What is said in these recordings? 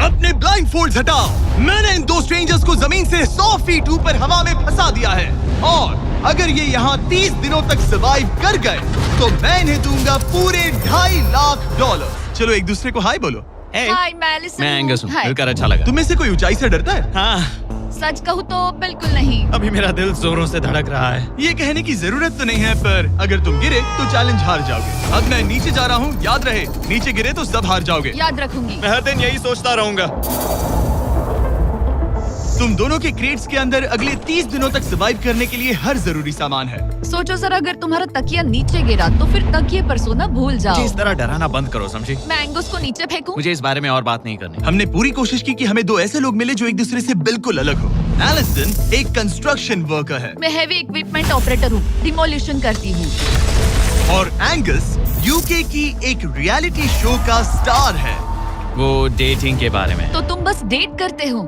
अपने blind folds हटाओ। मैंने इन दो स्ट्रेंजर्स को जमीन से 100 फीट ऊपर हवा में फंसा दिया है और अगर ये यहाँ 30 दिनों तक सर्वाइव कर गए तो मैं इन्हें दूंगा पूरे $2.5 लाख। चलो एक दूसरे को हाय बोलो। हाय, मैं एलिसन मैं हूँ। एंगस हूँ, हाय। मिलकर अच्छा लगा। तुम में से कोई ऊंचाई से डरता है? हाँ, सच कहूँ तो बिल्कुल नहीं। अभी मेरा दिल जोरों से धड़क रहा है। ये कहने की जरूरत तो नहीं है, पर अगर तुम गिरे तो चैलेंज हार जाओगे। अब मैं नीचे जा रहा हूँ, याद रहे नीचे गिरे तो सब हार जाओगे। याद रखूंगी। मैं हर दिन यही सोचता रहूंगा। तुम दोनों के क्रेट्स के अंदर अगले 30 दिनों तक सर्वाइव करने के लिए हर जरूरी सामान है। सोचो सर, अगर तुम्हारा तकिया नीचे गिरा तो फिर तकिए पर सोना भूल जाओ। मुझे इस तरह डराना बंद करो, समझी? मैं एंगस को नीचे फेंकूं? मुझे इस बारे में और बात नहीं करनी। हमने पूरी कोशिश की कि हमें दो ऐसे लोग मिले जो एक दूसरे से बिल्कुल अलग हो। एलिसन एक कंस्ट्रक्शन वर्कर है मैं हेवी इक्विपमेंट ऑपरेटर हूँ, डिमोलिशन करती हूँ। और एंगस यूके की एक रियलिटी शो का स्टार है। वो डेटिंग के बारे में। तो तुम बस डेट करते हो?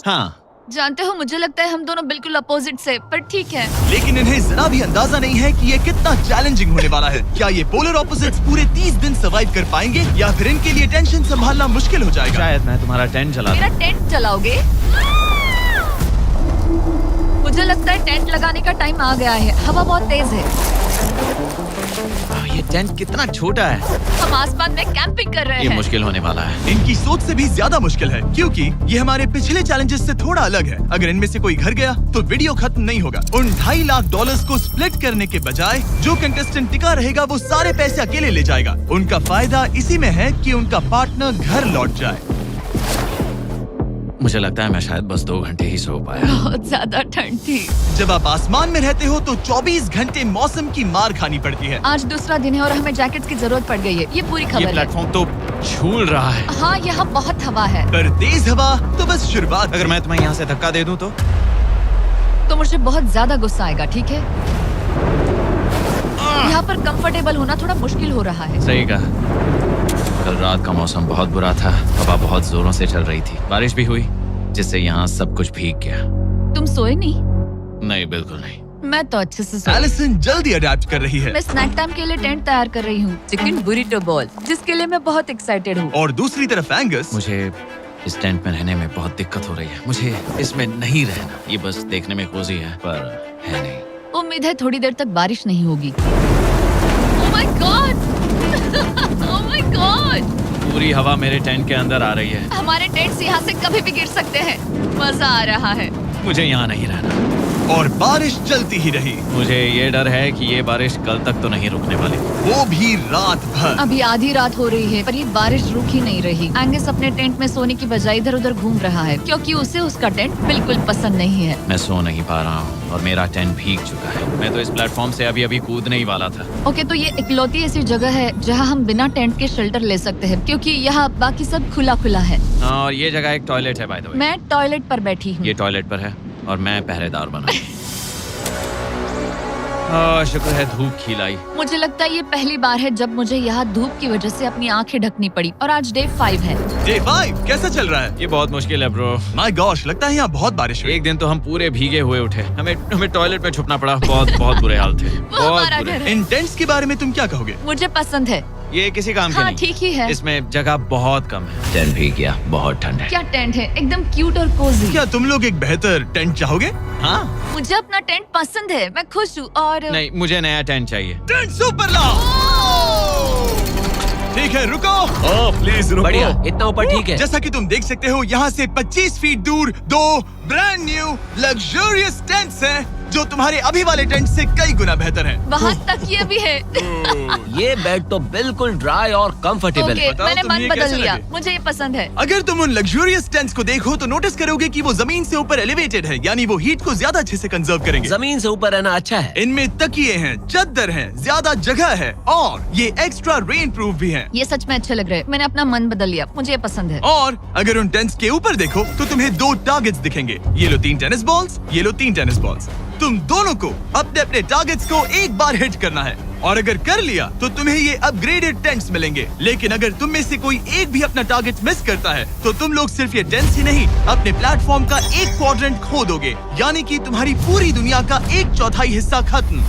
हाँ, जानते हो, मुझे लगता है हम दोनों बिल्कुल अपोजिट से, पर ठीक है। लेकिन इन्हें जरा भी अंदाजा नहीं है कि ये कितना चैलेंजिंग होने वाला है। क्या ये पोलर ऑपोजिट्स पूरे 30 दिन सर्वाइव कर पाएंगे या फिर इनके लिए टेंशन संभालना मुश्किल हो जाएगा? शायद मैं तुम्हारा टेंट जला मेरा टेंट जलाओगे? मुझे लगता है टेंट लगाने का टाइम आ गया है। हवा बहुत तेज है। ये टेंट कितना छोटा है। हम आसमान में कैंपिंग कर रहे ये हैं। मुश्किल होने वाला है। इनकी सोच से भी ज्यादा मुश्किल है क्योंकि ये हमारे पिछले चैलेंजेस से थोड़ा अलग है। अगर इनमें से कोई घर गया तो वीडियो खत्म नहीं होगा। उन $2.5 लाख को स्प्लिट करने के बजाय जो कंटेस्टेंट टिका रहेगा वो सारे पैसे अकेले ले जाएगा। उनका फायदा इसी में है कि उनका पार्टनर घर लौट जाए। मुझे लगता है मैं शायद बस 2 घंटे ही सो पाया। बहुत ज्यादा ठंड थी। जब आप आसमान में रहते हो तो 24 घंटे मौसम की मार खानी पड़ती है। आज दूसरा दिन है और हमें जैकेट्स की जरूरत पड़ गई है। ये पूरी ये खबर है। प्लेटफॉर्म तो झूल रहा है। हाँ, यहाँ बहुत हवा है। पर तेज हवा तो बस शुरुआत। अगर मैं तुम्हें यहाँ से धक्का दे दूं तो मुझे बहुत ज्यादा गुस्सा आएगा, ठीक है? यहाँ पर कंफर्टेबल होना थोड़ा मुश्किल हो रहा है। सही कहा। कल रात का मौसम बहुत बुरा था। हवा बहुत जोरों से चल रही थी। बारिश भी हुई जिससे यहाँ सब कुछ भीग गया। तुम सोए नहीं? नहीं, बिल्कुल नहीं। मैं तो अच्छे से सोई। एलिसन जल्दी अडेप्ट कर रही है मैं स्नैक टाइम के लिए टेंट तैयार कर रही हूँ, चिकन बुरिटो बॉल, जिसके लिए मैं बहुत एक्साइटेड हूँ। और दूसरी तरफ एंगस मुझे इस टेंट में रहने में बहुत दिक्कत हो रही है। मुझे इसमें नहीं रहना। ये बस देखने में कोजी है पर है नहीं। उम्मीद है थोड़ी देर तक बारिश नहीं होगी। Oh my God! Oh my God! पूरी हवा मेरे टेंट के अंदर आ रही है। हमारे टेंट्स यहाँ से कभी भी गिर सकते हैं। मजा आ रहा है। मुझे यहाँ नहीं रहना। और बारिश चलती ही रही, मुझे ये डर है कि ये बारिश कल तक तो नहीं रुकने वाली। वो भी रात भर। अभी आधी रात हो रही है पर ये बारिश रुक ही नहीं रही। एंगस अपने टेंट में सोने की बजाय इधर उधर घूम रहा है क्योंकि उसे उसका टेंट बिल्कुल पसंद नहीं है। मैं सो नहीं पा रहा हूँ और मेरा टेंट भीग चुका है। मैं तो इस प्लेटफॉर्म से अभी कूदने ही वाला था। ओके, तो ये इकलौती ऐसी जगह है जहाँ हम बिना टेंट के शेल्टर ले सकते हैं क्योंकि यहाँ बाकी सब खुला खुला है। और ये जगह एक टॉयलेट है बाय द वे। मैं टॉयलेट पर बैठी हूँ। ये टॉयलेट पर है और मैं पहरेदार बना। शुक्र है धूप खिलाई। मुझे लगता है ये पहली बार है जब मुझे यहाँ धूप की वजह से अपनी आंखें ढकनी पड़ी। और आज डे 5 है। डे 5 कैसा चल रहा है? ये बहुत मुश्किल है ब्रो। माय गॉश, लगता है यहाँ बहुत बारिश हुई। एक दिन तो हम पूरे भीगे हुए उठे। हमें टॉयलेट में छुपना पड़ा। बहुत बुरे हाल थे। वो हमारा बुरे। घर है। इन टेंट्स के बारे में तुम क्या कहोगे? मुझे पसंद है। ये किसी काम के हाँ, नहीं। ठीक ही है। इसमें जगह बहुत कम है। टेंट भीग गया, बहुत ठंड है। क्या टेंट है, एकदम क्यूट और कोजी। क्या तुम लोग एक बेहतर टेंट चाहोगे? हाँ? मुझे अपना टेंट पसंद है, मैं खुश हूँ। और नहीं, मुझे नया टेंट चाहिए। टेंट सुपर लाओ। ठीक है, रुको। प्लीज रुको। बढ़िया, इतना ऊपर ठीक है। जैसा कि तुम देख सकते हो यहाँ से 25 फीट दूर 2 ब्रांड न्यू लग्जरियस टेंट्स हैं जो तुम्हारे अभी वाले टेंट से कई गुना बेहतर हैं। वहाँ तक ये भी है। ये बेड तो बिल्कुल ड्राई और कंफर्टेबल ओके, है। बताओ मैंने तुम्हें मन ये बदल कैसे लिया। लगे? मुझे ये पसंद है। अगर तुम उन लग्जरियस टेंट्स को देखो तो नोटिस करोगे कि वो जमीन से ऊपर एलिवेटेड है, यानी वो हीट को ज्यादा अच्छे से कंजर्व करेंगे। जमीन से ऊपर रहना अच्छा है। इनमें तकिए हैं, चद्दर हैं, ज्यादा जगह है और ये एक्स्ट्रा रेन प्रूफ भी हैं। ये सच में अच्छे लग रहे हैं। मैंने अपना मन बदल लिया, मुझे ये पसंद है। और अगर उन टेंट्स के ऊपर देखो तो तुम्हें 2 टारगेट्स दिखेंगे। ये लो 3 टेनिस बॉल्स, ये लो 3 टेनिस बॉल्स। तुम दोनों को अपने अपने टारगेट्स को एक बार हिट करना है। और अगर कर लिया तो तुम्हें ये अपग्रेडेड टेंट्स मिलेंगे। लेकिन अगर तुम में से कोई एक भी अपना टारगेट मिस करता है तो तुम लोग सिर्फ ये टेंट्स ही नहीं, अपने प्लेटफॉर्म का एक क्वाड्रेंट खो दोगे, यानी कि तुम्हारी पूरी दुनिया का 1/4 हिस्सा खत्म।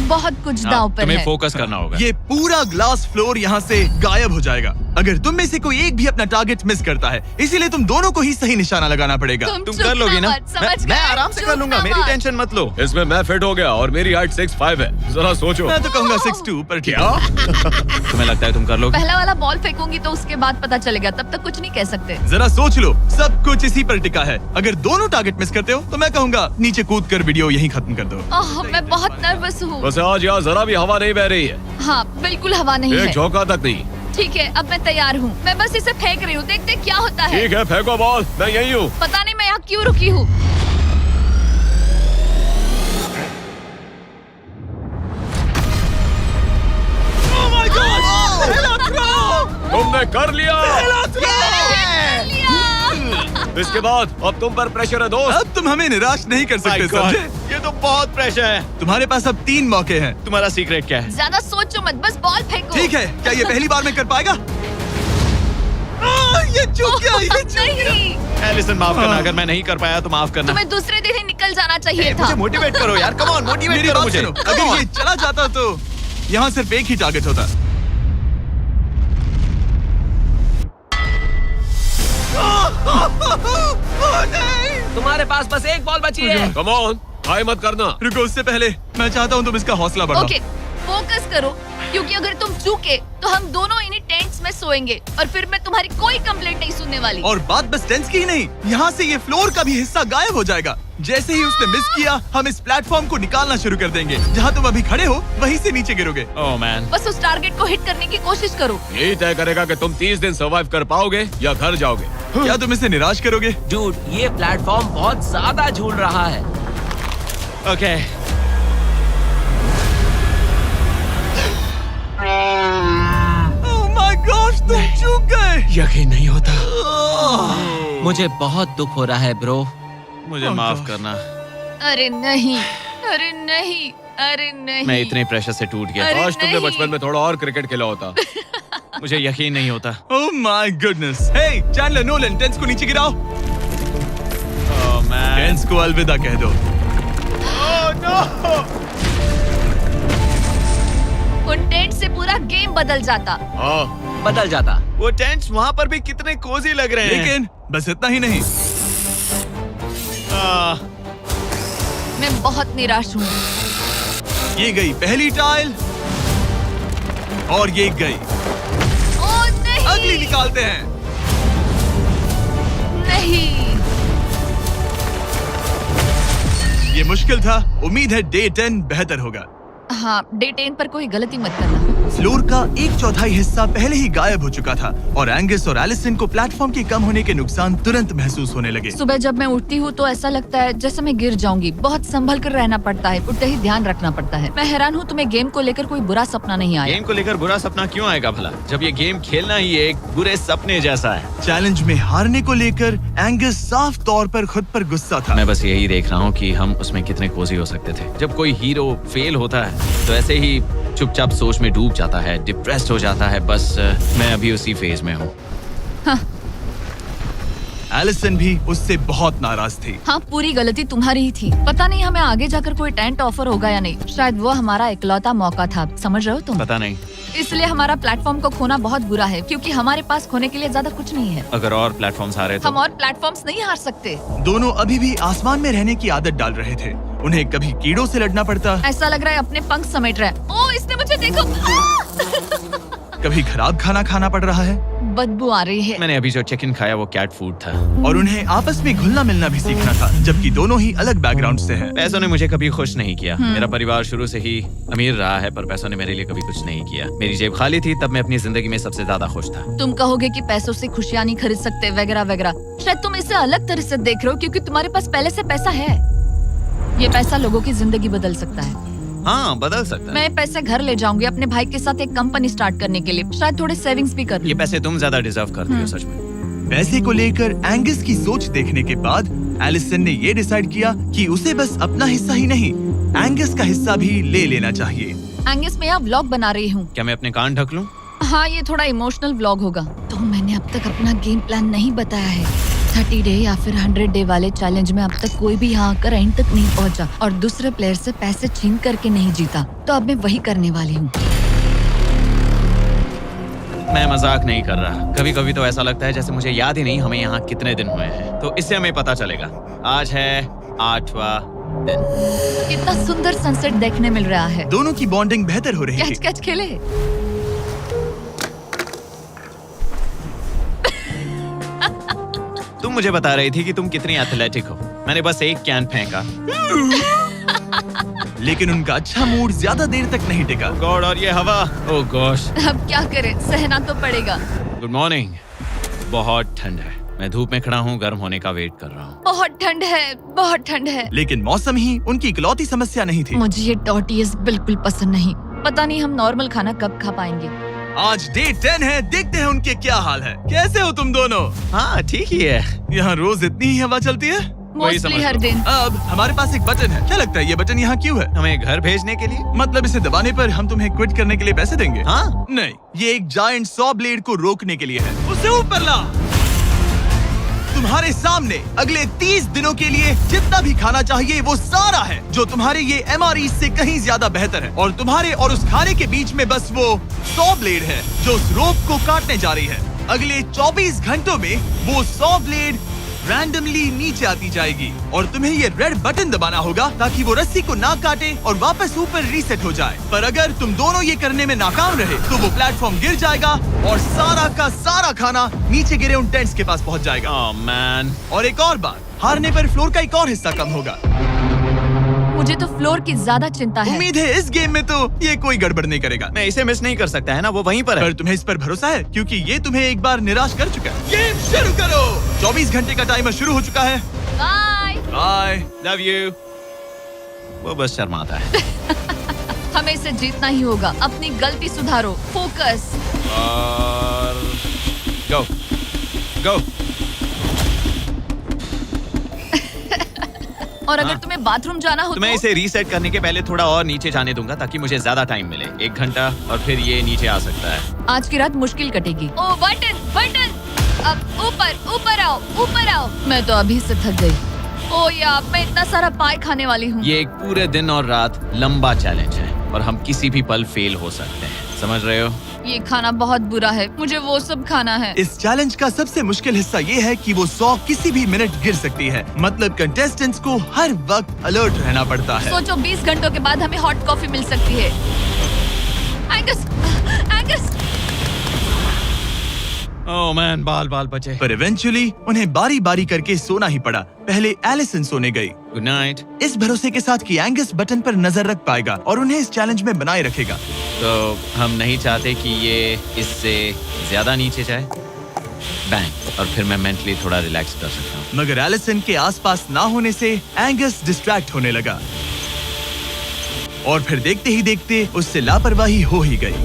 बहुत कुछ दांव पर तुम्हें है। फोकस करना होगा। ये पूरा ग्लास फ्लोर यहाँ से गायब हो जाएगा अगर तुम में से कोई एक भी अपना टारगेट मिस करता है, इसीलिए तुम दोनों को ही सही निशाना लगाना पड़ेगा। तुम चुप कर लोगी ना? मत, समझ मैं गए? आराम से चुप कर लूंगा, ना मेरी मत। टेंशन मत लो। इसमें मैं फिट हो गया और मेरी हाइट 6'5" है। जरा सोचो। मैं तो कहूँगा 6'2", पर क्या? तुम्हें लगता है तुम कर लोगे? पहला वाला बॉल फेंकूंगी तो उसके बाद पता चलेगा, तब तक कुछ नहीं कह सकते। जरा सोच लो, सब कुछ इसी पर टिका है। अगर दोनों टारगेट मिस करते हो तो मैं कहूँगा नीचे कूद कर वीडियो यहीं खत्म कर दो। ओह, मैं बहुत नर्वस हूँ। बस आज यहाँ जरा भी हवा नहीं बह रही है, हाँ, बिल्कुल हवा नहीं एक है। झोंका तक नहीं। ठीक है, अब मैं तैयार हूँ। मैं बस इसे फेंक रही हूँ, देखते क्या होता है। ठीक है, फेंको बॉल, मैं यही हूँ। पता नहीं मैं यहाँ क्यों रुकी हूँ। तुमने कर लिया। इसके बाद अब तुम पर प्रेशर है दोस्त। अब तुम हमें निराश नहीं कर सकते, समझे? ये तो बहुत प्रेशर है। तुम्हारे पास अब 3 मौके हैं। तुम्हारा सीक्रेट क्या है? ज्यादा सोचो मत, बस बॉल फेंको। ठीक है, क्या ये पहली बार में कर पाएगा? ये चूक गया, ये चूक गया। नहीं, एलिसन माफ करना, अगर मैं नहीं कर पाया तो माफ करना। तुम्हें दूसरे दिन ही निकल जाना चाहिए था। मुझे मोटिवेट करो यार, कम ऑन, मोटिवेट मेरी करो बात मुझे। सुनो, अगर ये चला जाता तो यहाँ सिर्फ एक ही टारगेट होता। तुम्हारे पास बस एक बॉल बची है। कम ऑन, हाय मत करना। रुको, उससे पहले मैं चाहता हूँ तुम इसका हौसला बढ़ाओ। ओके, फोकस करो, क्योंकि अगर तुम चूके तो हम दोनों इन्हीं टेंट्स में सोएंगे और फिर मैं तुम्हारी कोई कंप्लेंट नहीं सुनने वाली। और बात बस टेंस की ही नहीं, यहाँ से ये फ्लोर का भी हिस्सा गायब हो जाएगा। जैसे ही उसने मिस किया, हम इस प्लेटफॉर्म को निकालना शुरू कर देंगे। जहाँ तुम अभी खड़े हो वहीं से नीचे गिरोगे। ओह मैन, बस उस टारगेट को हिट करने की कोशिश करो। यही तय करेगा कि तुम 30 दिन सर्वाइव कर पाओगे या घर जाओगे। क्या तुम इसे निराश करोगे? डूड, ये प्लेटफॉर्म बहुत ज्यादा झूल रहा है। ओके। ओह माय गॉश, तुम चूक गए। यकीन नहीं होता। मुझे बहुत दुख हो रहा है ब्रो। मुझे Oh माफ God. करना, अरे नहीं, अरे नहीं, अरे नहीं। मैं इतने प्रेशर से टूट गया। अरे काश तुमने नहीं। बचपन में थोड़ा और क्रिकेट खेला होता। मुझे यकीन नहीं होता। Oh my goodness. Hey Chandler Nolan, टेंस को नीचे गिराओ। ओह मैन, टेंस को अलविदा कह दो। उन टेंट से पूरा गेम बदल जाता। हाँ, बदल जाता। वो टेंट्स वहाँ पर भी कितने कोजी लग रहे हैं। लेकिन बस इतना ही नहीं, आह, मैं बहुत निराश हूँ। ये गई पहली टाइल और ये गई। ओह नहीं, अगली निकालते हैं। नहीं। ये मुश्किल था, उम्मीद है डे 10 बेहतर होगा। हाँ, डे 10 पर कोई गलती मत करना। फ्लोर का 1/4 हिस्सा पहले ही गायब हो चुका था और एंगस और एलिसन को प्लेटफॉर्म के कम होने के नुकसान तुरंत महसूस होने लगे। सुबह जब मैं उठती हूँ तो ऐसा लगता है जैसे मैं गिर जाऊंगी। बहुत संभल कर रहना पड़ता है, उठते ही ध्यान रखना पड़ता है। मैं हैरान हूँ तुम्हें गेम को लेकर कोई बुरा सपना नहीं आया। गेम को लेकर बुरा सपना क्यों आएगा भला, जब ये गेम खेलना ही एक बुरे सपने जैसा है। चैलेंज में हारने को लेकर एंगस साफ तौर पर खुद पर गुस्सा था। मैं बस यही देख रहा हूँ कि हम उसमें कितने कोजी हो सकते थे। जब कोई हीरो फेल होता है तो ऐसे ही चुपचाप सोच में डूब जाता है, डिप्रेस्ड हो जाता है। बस मैं अभी उसी फेज में हूँ। एलिसन भी उससे बहुत नाराज थी। हाँ, पूरी गलती तुम्हारी ही थी। पता नहीं हमें आगे जाकर कोई टेंट ऑफर होगा या नहीं। शायद वो हमारा इकलौता मौका था, समझ रहे हो तुम? पता नहीं, इसलिए हमारा प्लेटफॉर्म को खोना बहुत बुरा है, क्योंकि हमारे पास खोने के लिए ज्यादा कुछ नहीं है। अगर और प्लेटफॉर्म्स आ रहे तो हम और प्लेटफॉर्म्स नहीं हार सकते। दोनों अभी भी आसमान में रहने की आदत डाल रहे थे। उन्हें कभी कीड़ों से लड़ना पड़ता, ऐसा लग रहा है अपने पंख समेट रहा है। ओह, इसने मुझे देखो। कभी खराब खाना खाना पड़ रहा है बदबू आ रही है। मैंने अभी जो चिकन खाया वो कैट फूड था। और उन्हें आपस में घुलना मिलना भी सीखना था, जबकि दोनों ही अलग बैकग्राउंड से हैं। पैसों ने मुझे कभी खुश नहीं किया। मेरा परिवार शुरू से ही अमीर रहा है, पर पैसों ने मेरे लिए कभी कुछ नहीं किया। मेरी जेब खाली थी तब मैं अपनी जिंदगी में सबसे ज्यादा खुश था। तुम कहोगे कि पैसों से खुशियां नहीं खरीद सकते वगैरह वगैरह। शायद तुम इसे अलग तरह से देख रहे हो, क्योंकि तुम्हारे पास पहले से पैसा है। ये पैसा लोगों की जिंदगी बदल सकता है। हाँ, बदल सकता है। मैं पैसे घर ले जाऊंगी अपने भाई के साथ एक कंपनी स्टार्ट करने के लिए। शायद थोड़े सेविंग्स भी कर लूं। ये पैसे तुम ज्यादा डिजर्व करती हो सच में। पैसे को लेकर एंगस की सोच देखने के बाद एलिसन ने ये डिसाइड किया कि उसे बस अपना हिस्सा ही नहीं, एंगस का हिस्सा भी ले लेना चाहिए। एंगस मैं यहाँ व्लॉग बना रही हूँ। क्या मैं अपने कान ढक लूं? हाँ, ये थोड़ा इमोशनल व्लॉग होगा। तो मैंने अब तक अपना गेम प्लान नहीं बताया है। 30 डे या फिर 100 डे वाले चैलेंज में अब तक कोई भी यहाँ आकर एंड तक नहीं पहुँचा और दूसरे प्लेयर से पैसे छीन करके नहीं जीता। तो अब मैं वही करने वाली हूँ। मैं मजाक नहीं कर रहा। कभी कभी तो ऐसा लगता है जैसे मुझे याद ही नहीं हमें यहाँ कितने दिन हुए हैं। तो इससे हमें पता चलेगा। आज है 8वां दिन। कितना सुंदर सनसेट देखने मिल रहा है। दोनों की बॉन्डिंग बेहतर हो रही है। कैच कैच खेले। तुम मुझे बता रही थी कि तुम कितनी एथलेटिक हो। मैंने बस एक कैन फेंका। लेकिन उनका अच्छा मूड ज्यादा देर तक नहीं टिका। गॉड, और ये हवा। ओह गॉश। अब क्या करें, सहना तो पड़ेगा। Good morning. बहुत ठंड है। मैं धूप में खड़ा हूँ, गर्म होने का वेट कर रहा हूँ। बहुत ठंड है, बहुत ठंड है। लेकिन मौसम ही उनकी इकलौती समस्या नहीं थी। मुझे ये टॉर्टियस बिल्कुल पसंद नहीं। पता नहीं हम नॉर्मल खाना कब खा पाएंगे। आज डे 10 है, देखते हैं उनके क्या हाल है। कैसे हो तुम दोनों? हाँ ठीक ही है। यहाँ रोज इतनी ही हवा चलती है? वही समझ मोस्टली हर लो। दिन। अब हमारे पास एक बटन है। क्या लगता है ये बटन यहाँ क्यों है? हमें घर भेजने के लिए? मतलब इसे दबाने पर हम तुम्हें क्विट करने के लिए पैसे देंगे? हाँ। नहीं, ये एक जायंट सॉ ब्लेड को रोकने के लिए है। उसे ऊपर ला। तुम्हारे सामने अगले 30 दिनों के लिए जितना भी खाना चाहिए वो सारा है, जो तुम्हारे ये MRE से कहीं ज्यादा बेहतर है। और तुम्हारे और उस खाने के बीच में बस वो सॉ ब्लेड है जो उस रोप को काटने जा रही है। अगले 24 घंटों में वो सॉ ब्लेड रैंडमली नीचे आती जाएगी और तुम्हें ये रेड बटन दबाना होगा ताकि वो रस्सी को ना काटे और वापस ऊपर रीसेट हो जाए। पर अगर तुम दोनों ये करने में नाकाम रहे तो वो प्लेटफॉर्म गिर जाएगा और सारा का सारा खाना नीचे गिरे उन टेंट्स के पास पहुंच जाएगा। Oh man. और एक और बात, हारने पर फ्लोर का एक और हिस्सा कम होगा। मुझे तो फ्लोर की ज्यादा चिंता है। उम्मीद है इस गेम में तो ये कोई गड़बड़ नहीं करेगा। मैं इसे मिस नहीं कर सकता है ना, वो वहीं पर है। पर तुम्हें इस पर भरोसा है क्योंकि ये तुम्हें एक बार निराश कर चुका है। गेम शुरू करो। 24 घंटे का टाइमर शुरू हो चुका है। बाय। बाय। Love you. वो बस शर्माता है। हमें इसे जीतना ही होगा। अपनी गलती सुधारो। फोकस। और गो गो। और अगर हाँ। तुम्हें बाथरूम जाना हो तो मैं इसे रीसेट करने के पहले थोड़ा और नीचे जाने दूंगा ताकि मुझे ज्यादा टाइम मिले। 1 घंटा और फिर ये नीचे आ सकता है। आज की रात मुश्किल कटेगी। ओ बटन बटन। अब ऊपर ऊपर आओ, ऊपर आओ। मैं तो अभी से थक गई। ओ यार, मैं इतना सारा पाई खाने वाली हूँ। ये एक पूरे दिन और रात लंबा चैलेंज है और हम किसी भी पल फेल हो सकते हैं। समझ रहे हो? ये खाना बहुत बुरा है। मुझे वो सब खाना है। इस चैलेंज का सबसे मुश्किल हिस्सा ये है कि वो 100 किसी भी मिनट गिर सकती है। मतलब कंटेस्टेंट्स को हर वक्त अलर्ट रहना पड़ता है। सोचो 20 घंटों के बाद हमें हॉट कॉफी मिल सकती है। Angus, Angus. ओह मैन, बाल बाल बचे। पर इवेंचुअली उन्हें बारी बारी करके सोना ही पड़ा। पहले एलिसन सोने गई, गुड नाइट। इस भरोसे के साथ कि एंगस बटन पर नजर रख पाएगा और उन्हें इस चैलेंज में बनाए रखेगा। तो हम नहीं चाहते कि ये इससे ज्यादा नीचे जाए। बैंग। और फिर मैं मेंटली थोड़ा रिलैक्स कर सकता हूँ। मगर एलिसन के आसपास ना होने से एंगस डिस्ट्रैक्ट होने लगा और फिर देखते ही देखते उससे लापरवाही हो ही गई।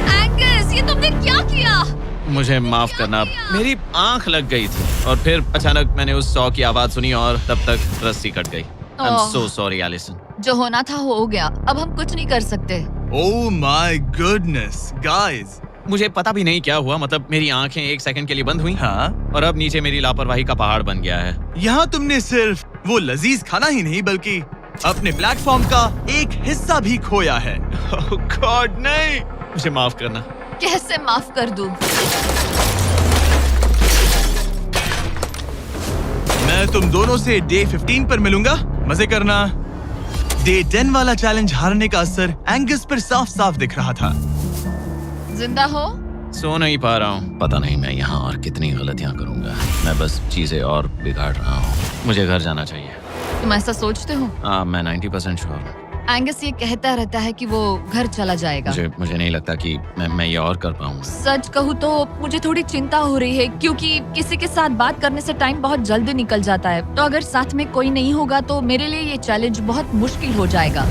एंगस, ये तुमने क्या किया? मुझे माफ करना, मेरी आंख लग गई थी और फिर अचानक मैंने उस 100 की आवाज सुनी और तब तक रस्सी कट गई। I am so sorry Allison. जो होना था हो गया। अब हम कुछ नहीं कर सकते। ओह माय गुडनेस गाइस। मुझे पता भी नहीं क्या हुआ। मतलब मेरी आंखें 1 सेकंड के लिए बंद हुई हाँ, और अब नीचे मेरी लापरवाही का पहाड़ बन गया है। यहाँ तुमने सिर्फ वो लजीज खाना ही नहीं बल्कि अपने प्लेटफॉर्म का एक हिस्सा भी खोया है। ओह गॉड, नहीं। मुझे माफ करना। कैसे माफ कर दूं? मैं तुम दोनों से डे 15 पर मिलूंगा। मजे करना। डे 10 वाला चैलेंज हारने का असर एंगस पर साफ साफ दिख रहा था। जिंदा हो? सो नहीं पा रहा हूँ। पता नहीं मैं यहाँ और कितनी गलतियाँ करूँगा। मैं बस चीजें और बिगाड़ रहा हूँ। मुझे घर जाना चाहिए। तुम ऐसा सोचते हो? हाँ, मैं 90% श्योर हूँ। एंगस ये कहता रहता है कि वो घर चला जाएगा। मुझे नहीं लगता कि मैं ये और कर पाऊंगा। सच कहूँ तो मुझे थोड़ी चिंता हो रही है, क्योंकि किसी के साथ बात करने से टाइम बहुत जल्दी निकल जाता है। तो अगर साथ में कोई नहीं होगा तो मेरे लिए ये चैलेंज बहुत मुश्किल हो जाएगा।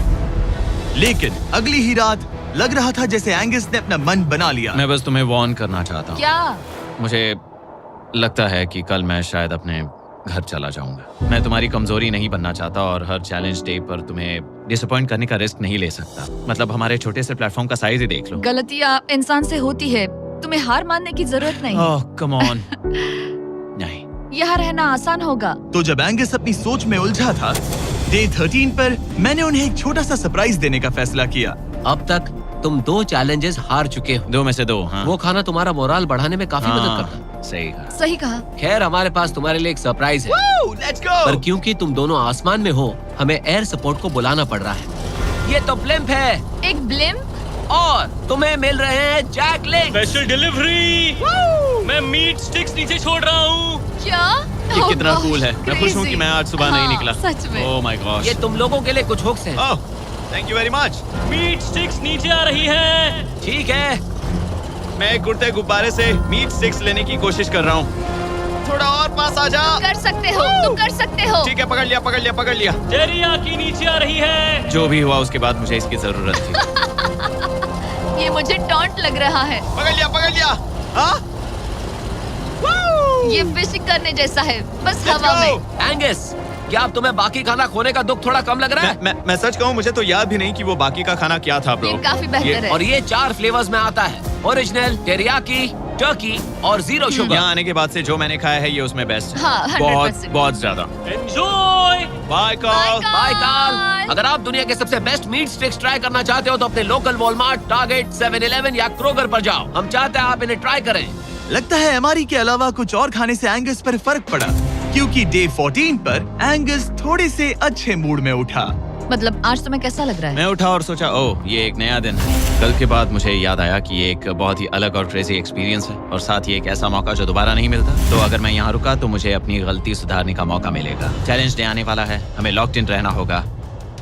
लेकिन अगली ही रात लग रहा था जैसे एंगस ने अपना मन बना लिया। मैं बस तुम्हें वार्न करना चाहता हूँ। क्या? मुझे लगता है कि कल मैं शायद अपने घर चला जाऊंगा। मैं तुम्हारी कमजोरी नहीं बनना चाहता और हर चैलेंज डे पर तुम्हें डिसअपॉइंट करने का रिस्क नहीं ले सकता। मतलब हमारे छोटे से प्लेटफॉर्म का साइज ही देख लो। गलतियाँ इंसान से होती है, तुम्हें हार मानने की जरूरत नहीं। ओह कम ऑन। नहीं, यहाँ रहना आसान होगा। तो जब एंगस अपनी सोच में उलझा था, डे 13 पर मैंने उन्हें एक छोटा सा सरप्राइज देने का फैसला किया। अब तक तुम 2 चैलेंजेस हार चुके हो। 2 में से 2। हाँ। वो खाना तुम्हारा मोराल बढ़ाने में काफी मदद हाँ, करता है। सही कहा। सही कहा। खैर हमारे पास तुम्हारे लिए एक सरप्राइज है। Let's go. पर क्योंकि तुम दोनों आसमान में हो, हमें एयर सपोर्ट को बुलाना पड़ रहा है। ये तो ब्लिम्प है एक ब्लिम्प? और तुम्हें मिल रहे हैं जैक लिंक। Special delivery. मैं मीट स्टिक्स नीचे छोड़ रहा हूँ। क्या? ये Oh कितना gosh, कूल है। मैं खुश हूँ कि मैं आज सुबह नहीं हाँ, निकला। सच में। Oh my gosh. ये तुम लोगों के लिए कुछ हुक्स हैं। Oh, thank you very much. Meat sticks नीचे आ रही है। ठीक है, मैं एक उड़ते गुब्बारे से मीट स्टिक्स लेने की कोशिश कर रहा हूँ। थोड़ा और पास आ जा। कर सकते हो, तुम कर सकते हो। ठीक है, पकड़ लिया, पकड़ लिया, पकड़ लिया। टेरियाकी नीचे आ रही है। जो भी हुआ उसके बाद मुझे इसकी जरूरत थी। ये मुझे टॉन्ट लग रहा है। पकड़ लिया, पकड़ लिया। हाँ? ये फिशिंग करने जैसा है, बस Let's हवा go! में। एंगस, क्या अब तुम्हें बाकी खाना खोने का दुख थोड़ा कम लग रहा है? मैं सच कहूँ, मुझे तो याद भी नहीं कि वो बाकी का खाना क्या था ब्रो। ये काफी बेहतर है। और ये 4 फ्लेवर्स में आता है, ओरिजिनल, टेरियाकी, टर्की और 0 शुगर। यहाँ आने के बाद से जो मैंने खाया है ये उसमें बेस्ट है। हाँ, 100%। बहुत ज्यादा। एंजॉय। Bye call. बाय काल। अगर आप दुनिया के सबसे बेस्ट मीट स्टिक्स ट्राई करना चाहते हो तो अपने लोकल वॉलमार्ट, टारगेट, 7-Eleven या क्रोगर पर जाओ। हम चाहते हैं आप इन्हें ट्राई करें। लगता है एमआरई के अलावा कुछ और खाने से एंगस पर फर्क पड़ा, क्योंकि डे 14 पर एंगस थोड़े से अच्छे मूड में उठा। मतलब आज तुम्हें कैसा लग रहा है? मैं उठा और सोचा ओह ये एक नया दिन है। कल के बाद मुझे याद आया कि ये एक बहुत ही अलग और क्रेजी एक्सपीरियंस है और साथ ही एक ऐसा मौका जो दोबारा नहीं मिलता। तो अगर मैं यहाँ रुका तो मुझे अपनी गलती सुधारने का मौका मिलेगा। चैलेंज डे आने वाला है, हमें लॉक्ड इन रहना होगा।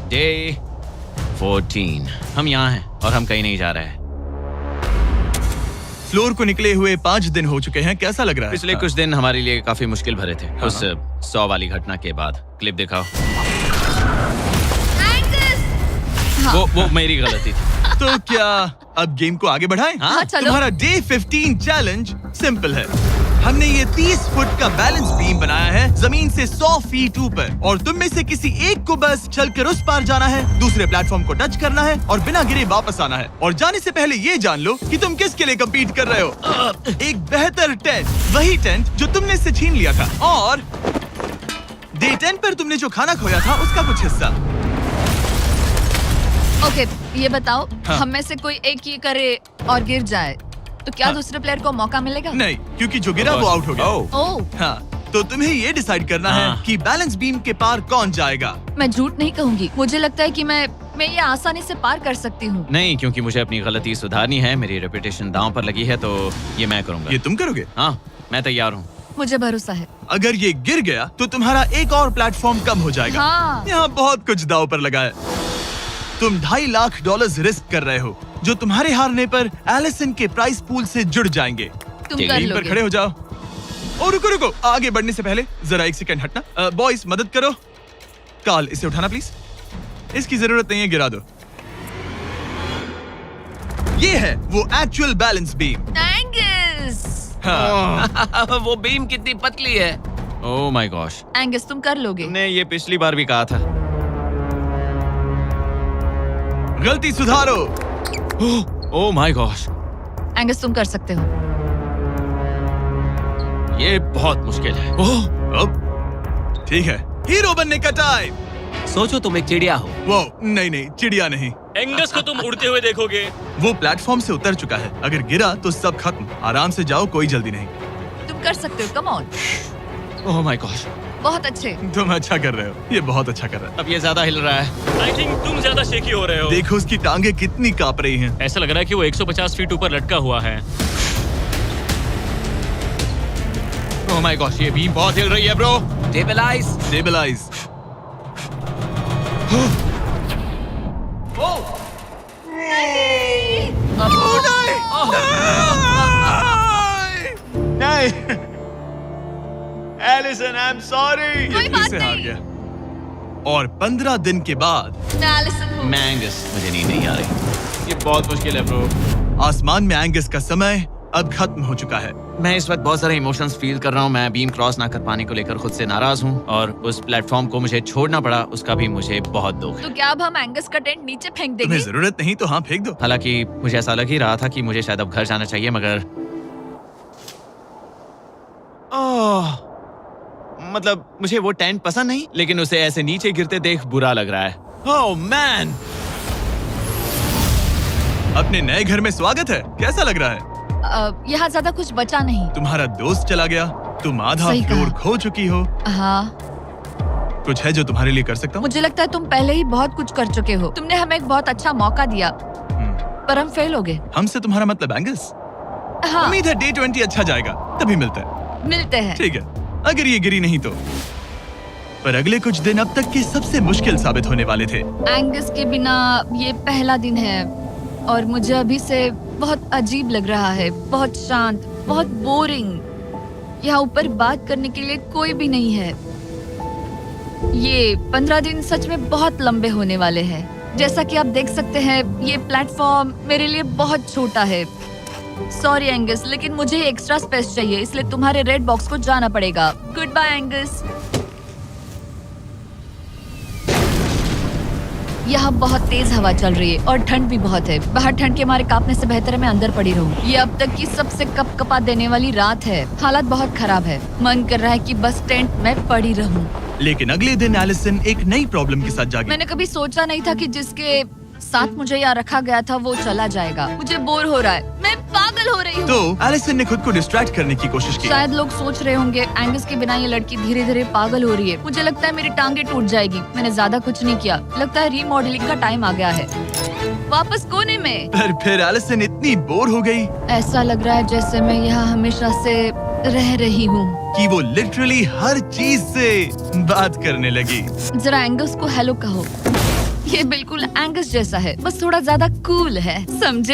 डे 14 हम यहाँ हैं और हम कहीं नहीं जा रहे हैं। फ्लोर को निकले हुए 5 दिन हो चुके हैं। कैसा लग रहा है? पिछले कुछ दिन हमारे लिए काफी मुश्किल भरे थे। उस 100 वाली घटना के बाद। क्लिप दिखाओ। वो मेरी गलती थी। तो क्या अब गेम को आगे बढ़ाएं? हाँ, चलो। तुम्हारा डे 15 चैलेंज सिंपल है। हमने ये 30 फुट का बैलेंस बीम बनाया है जमीन से 100 फीट ऊपर, और तुम में से किसी एक को बस चलकर उस पार जाना है, दूसरे प्लेटफॉर्म को टच करना है और बिना गिरे वापस आना है। और जाने से पहले ये जान लो कि तुम किसके लिए कम्पीट कर रहे हो। एक बेहतर टेंट, वही टेंट जो तुमने से छीन लिया था, और डे 10 पर तुमने जो खाना खोया था उसका कुछ हिस्सा। ओके, ये बताओ, हाँ। हम में से कोई एक ये करे और गिर जाए तो क्या हाँ। दूसरे प्लेयर को मौका मिलेगा? नहीं, क्योंकि जो गिरा वो आउट हो गया। ओह, हाँ, तो तुम्हें ये डिसाइड करना है हाँ। कि बैलेंस बीम के पार कौन जाएगा। मैं झूठ नहीं कहूंगी, मुझे लगता है कि मैं ये आसानी से पार कर सकती हूँ। नहीं, क्योंकि मुझे अपनी गलती सुधारनी है। मेरी रेपुटेशन दांव पर लगी है तो ये मैं करूंगा। ये तुम करोगे? हाँ, मैं तैयार हूँ। मुझे भरोसा है। अगर ये गिर गया तो तुम्हारा एक और प्लेटफॉर्म कम हो जाएगा। हाँ। यहाँ बहुत कुछ दाव पर लगा है। तुम $2.5 लाख रिस्क कर रहे हो, जो तुम्हारे हारने पर एलिसन के प्राइस पूल से जुड़ जाएंगे। तुम ठीक कर है, टीम पर लोगे। खड़े हो जाओ। और रुको, आगे बढ़ने से पहले जरा 1 सेकंड हटना। बॉयज मदद करो। काल, इसे उठाना प्लीज। इसकी जरूरत नहीं है, गिरा दो। ये है वो एक्चुअल बैलेंस बीम। एंगस, हाँ। वो बीम कितनी पतली है। ओह माय गॉश। एंगस तुम कर लोगे। तुमने ये पिछली बार भी कहा था। गलती सुधारो। ओह माय गॉश, एंगस तुम कर सकते हो। ये बहुत मुश्किल है। ओह, अब ठीक है, हीरो बनने का टाइम। सोचो तुम एक चिड़िया हो। वो नहीं, चिड़िया नहीं। एंगस को तुम उड़ते हुए देखोगे। वो प्लेटफॉर्म से उतर चुका है। अगर गिरा तो सब खत्म। आराम से जाओ, कोई जल्दी नहीं। तुम कर सकते हो, come on. Oh my gosh, बहुत अच्छे। तुम अच्छा कर रहे हो, ये बहुत अच्छा कर रहा है। अब ये ज्यादा हिल रहा है। आई थिंक तुम ज्यादा शेकी हो रहे हो। देखो उसकी टांगे कितनी कांप रही हैं। ऐसा लग रहा है कि वो 150 फीट ऊपर लटका हुआ है। ओह माय गॉश, ये बीम बहुत हिल रही है ब्रो। स्टेबलाइज। स्टेबलाइज। नहीं एलिसन, आई एम सॉरी। कोई बात हार नहीं। गया। और 15 दिन के बाद मैं एलिसन हूँ। मैं एंगस, मुझे नींद नहीं आ रही। ये बहुत मुश्किल है ब्रो। आसमान में एंगस का समय अब खत्म हो चुका है। मैं इस वक्त बहुत सारे इमोशंस फील कर रहा हूँ। मैं बीम क्रॉस ना कर पाने को लेकर खुद से नाराज हूँ और उस प्लेटफॉर्म को मुझे छोड़ना पड़ा, उसका भी मुझे बहुत दुख है। तो क्या अब हम एंगस का टेंट नीचे फेंक देंगे? तुम्हें जरूरत नहीं तो हाँ फेंक दो। हालांकि मुझे ऐसा लग ही रहा था कि मुझे शायद अब घर जाना चाहिए, मगर मतलब मुझे वो टेंट पसंद नहीं, लेकिन उसे ऐसे नीचे गिरते देख बुरा लग रहा है। ओह मैन, अपने नए घर में स्वागत है। कैसा लग रहा है? यहाँ ज्यादा कुछ बचा नहीं। तुम्हारा दोस्त चला गया, तुम आधा सही फ्लोर कहा। खो चुकी हो। हाँ, कुछ है जो तुम्हारे लिए कर सकता हूँ? मुझे लगता है तुम पहले ही बहुत कुछ कर चुके हो। तुमने हमें एक बहुत अच्छा मौका दिया, पर हम फेल हो गए। हमसे तुम्हारा मतलब एंगस? हाँ, उम्मीद है डे 20 अच्छा जाएगा, तभी मिलते हैं। मिलते हैं। ठीक है, अगर ये गिरी नहीं तो। पर अगले कुछ दिन अब तक के सबसे मुश्किल साबित होने वाले थे। एंगस के बिना ये पहला दिन है और मुझे अभी से बहुत अजीब लग रहा है, बहुत शांत, बहुत बोरिंग। यहाँ ऊपर बात करने के लिए कोई भी नहीं है। ये 15 दिन सच में बहुत लंबे होने वाले हैं। जैसा कि आप देख सकते हैं, ये प्लेटफॉर्म मेरे लिए बहुत छोटा है। सॉरी एंगस, लेकिन मुझे एक्स्ट्रा स्पेस चाहिए, इसलिए तुम्हारे रेड बॉक्स को जाना पड़ेगा। Goodbye Angus. यहाँ बहुत तेज हवा चल रही है और ठंड भी बहुत है। बाहर ठंड के मारे कांपने से बेहतर है मैं अंदर पड़ी रहूं। ये अब तक की सबसे कपकपा देने वाली रात है। हालात बहुत खराब है। मन कर रहा है कि बस टेंट में पड़ी रहूं। लेकिन अगले दिन एलिसन एक नई प्रॉब्लम के साथ जागी। मैंने कभी सोचा नहीं था कि जिसके साथ मुझे यहाँ रखा गया था वो चला जाएगा। मुझे बोर हो रहा है, मैं पागल हो रही हूँ। तो एलिसन ने खुद को डिस्ट्रैक्ट करने की कोशिश की। शायद लोग सोच रहे होंगे एंगस के बिना ये लड़की धीरे धीरे पागल हो रही है। मुझे लगता है मेरी टांगे टूट जाएगी। मैंने ज्यादा कुछ नहीं किया। लगता है रीमॉडलिंग का टाइम आ गया है। वापस कोने में। पर फिर एलिसन इतनी बोर हो गई ऐसा लग रहा है जैसे मैं यहाँ हमेशा से रह रही हूँ। कि वो लिटरली हर चीज से बात करने लगी। जरा एंगस को हेलो कहो। ये बिल्कुल एंगस जैसा है, बस थोड़ा ज्यादा कूल है, समझे?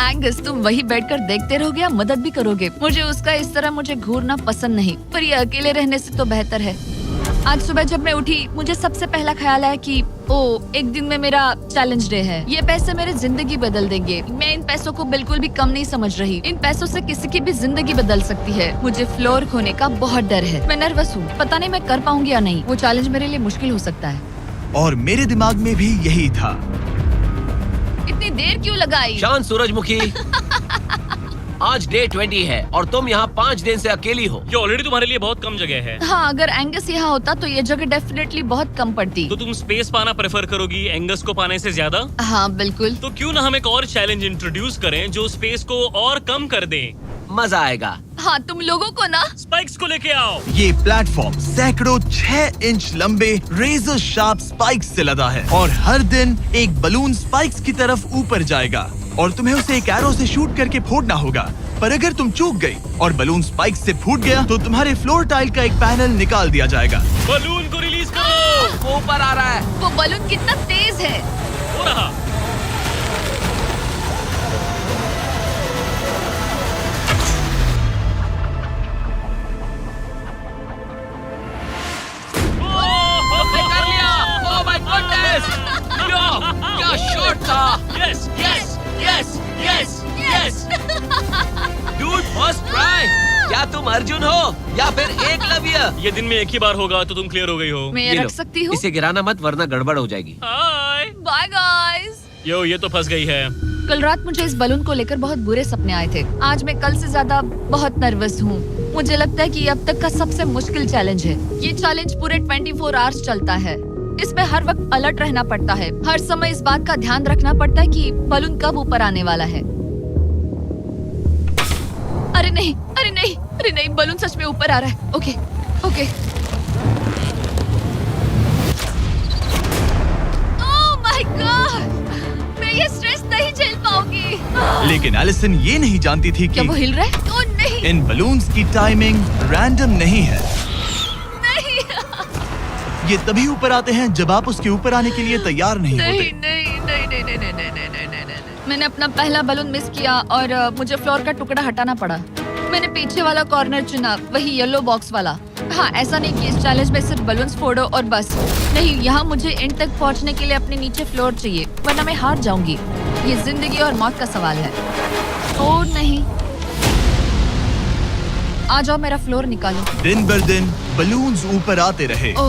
एंगस, तुम वही बैठकर देखते रहोगे या मदद भी करोगे? मुझे उसका इस तरह मुझे घूरना पसंद नहीं, पर ये अकेले रहने से तो बेहतर है। आज सुबह जब मैं उठी, मुझे सबसे पहला ख्याल आया कि एक दिन में मेरा चैलेंज डे है। ये पैसे मेरी जिंदगी बदल देंगे। मैं इन पैसों को बिल्कुल भी कम नहीं समझ रही। इन पैसों से किसी की भी जिंदगी बदल सकती है। मुझे फ्लोर खोने का बहुत डर है। मैं नर्वस हूँ, पता नहीं मैं कर पाऊंगी या नहीं। वो चैलेंज मेरे लिए मुश्किल हो सकता है। और मेरे दिमाग में भी यही था। इतनी देर क्यों लगाई? शांत सूरजमुखी। आज डे 20 है और तुम यहाँ 5 दिन से अकेली हो। ये ऑलरेडी तुम्हारे लिए बहुत कम जगह है। हाँ, अगर एंगस यहाँ होता तो ये जगह डेफिनेटली बहुत कम पड़ती। तो तुम स्पेस पाना प्रेफर करोगी एंगस को पाने से ज्यादा? हाँ बिल्कुल। तो क्यों ना हम एक और चैलेंज इंट्रोड्यूस करें जो स्पेस को और कम कर दे। मजा आएगा। हाँ, तुम लोगों को ना स्पाइक्स को लेके आओ। ये प्लेटफॉर्म सैकड़ों 6 इंच लंबे रेजर शार्प स्पाइक्स से लदा है और हर दिन एक बलून स्पाइक्स की तरफ ऊपर जाएगा और तुम्हें उसे एक एरो से शूट करके फोड़ना होगा। पर अगर तुम चूक गई और बलून स्पाइक्स से फूट गया तो तुम्हारे फ्लोर टाइल का एक पैनल निकाल दिया जाएगा। बलून को रिलीज करो। वो ऊपर आ रहा है। वो बलून कितना तेज है। हो रहा। हमने कर लिया। Oh my goodness. क्या शॉट था। Yes yes yes yes yes. Dude, first try. क्या तुम अर्जुन हो या फिर एकलव्य? ये दिन में एक ही बार होगा तो तुम क्लियर हो गई हो। मैं ये रख लो। सकती हूँ? इसे गिराना मत वरना गड़बड़ हो जाएगी। हाय। Bye guys. यो, ये तो फंस गई है। कल रात मुझे इस बलून को लेकर बहुत बुरे सपने आए थे। आज मैं कल से ज्यादा बहुत नर्वस हूँ। मुझे लगता है कि ये अब तक का सबसे मुश्किल चैलेंज है। ये चैलेंज पूरे 24 आवर्स चलता है। इसमें हर वक्त अलर्ट रहना पड़ता है। हर समय इस बात का ध्यान रखना पड़ता है कि बलून कब ऊपर आने वाला है। अरे नहीं, अरे नहीं, अरे नहीं, बलून सच में ऊपर आ रहा है। Okay, okay. Oh my God, मैं ये स्ट्रेस नहीं झेल पाऊंगी। लेकिन एलिसन ये नहीं जानती थी क्या वो कि हिल रहा है? ओह नहीं, इन बलून्स की टाइमिंग रैंडम नहीं है। नहीं, ये तभी ऊपर आते हैं जब आप उसके ऊपर आने के लिए तैयार नहीं नहीं, होते। नहीं, नहीं, नहीं, नहीं, नहीं, नहीं, नहीं, नहीं, नहीं, नहीं। मैंने अपना पहला बलून मिस किया और मुझे फ्लोर का टुकड़ा हटाना पड़ा। मैंने पीछे वाला कॉर्नर चुना, वही येलो बॉक्स वाला। हाँ, ऐसा नहीं कि इस चैलेंज में सिर्फ बलून्स फोड़ो और बस। नहीं, यहाँ मुझे एंड तक पहुँचने के लिए अपने नीचे फ्लोर चाहिए, वरना मैं हार जाऊंगी। ये जिंदगी और मौत का सवाल है। ओ नहीं, आ जाओ, मेरा फ्लोर निकालो। दिन बर दिन बलून्स ऊपर आते रहे ओ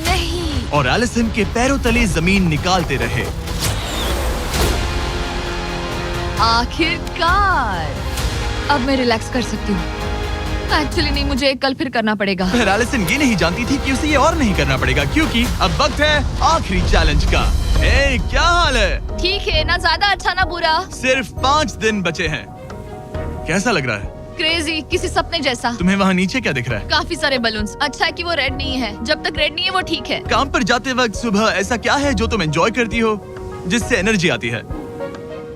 नहीं, और एलिसन के पैरों तले जमीन निकालते रहे। आखिरकार अब मैं रिलैक्स कर सकती हूँ। एक्चुअली नहीं, मुझे कल फिर करना पड़ेगा। पर एलिसन ये नहीं जानती थी कि उसे ये और नहीं करना पड़ेगा, क्योंकि अब वक्त है आखिरी चैलेंज का। ए, क्या हाल है? ठीक है, ना ज्यादा अच्छा ना बुरा। सिर्फ 5 दिन बचे हैं। कैसा लग रहा है? क्रेजी, किसी सपने जैसा। तुम्हें वहाँ नीचे क्या दिख रहा है? काफी सारे बलून्स। अच्छा है कि वो रेड नहीं है। जब तक रेड नहीं है वो ठीक है। काम पर जाते वक्त सुबह ऐसा क्या है जो तुम एंजॉय करती हो, जिससे एनर्जी आती है?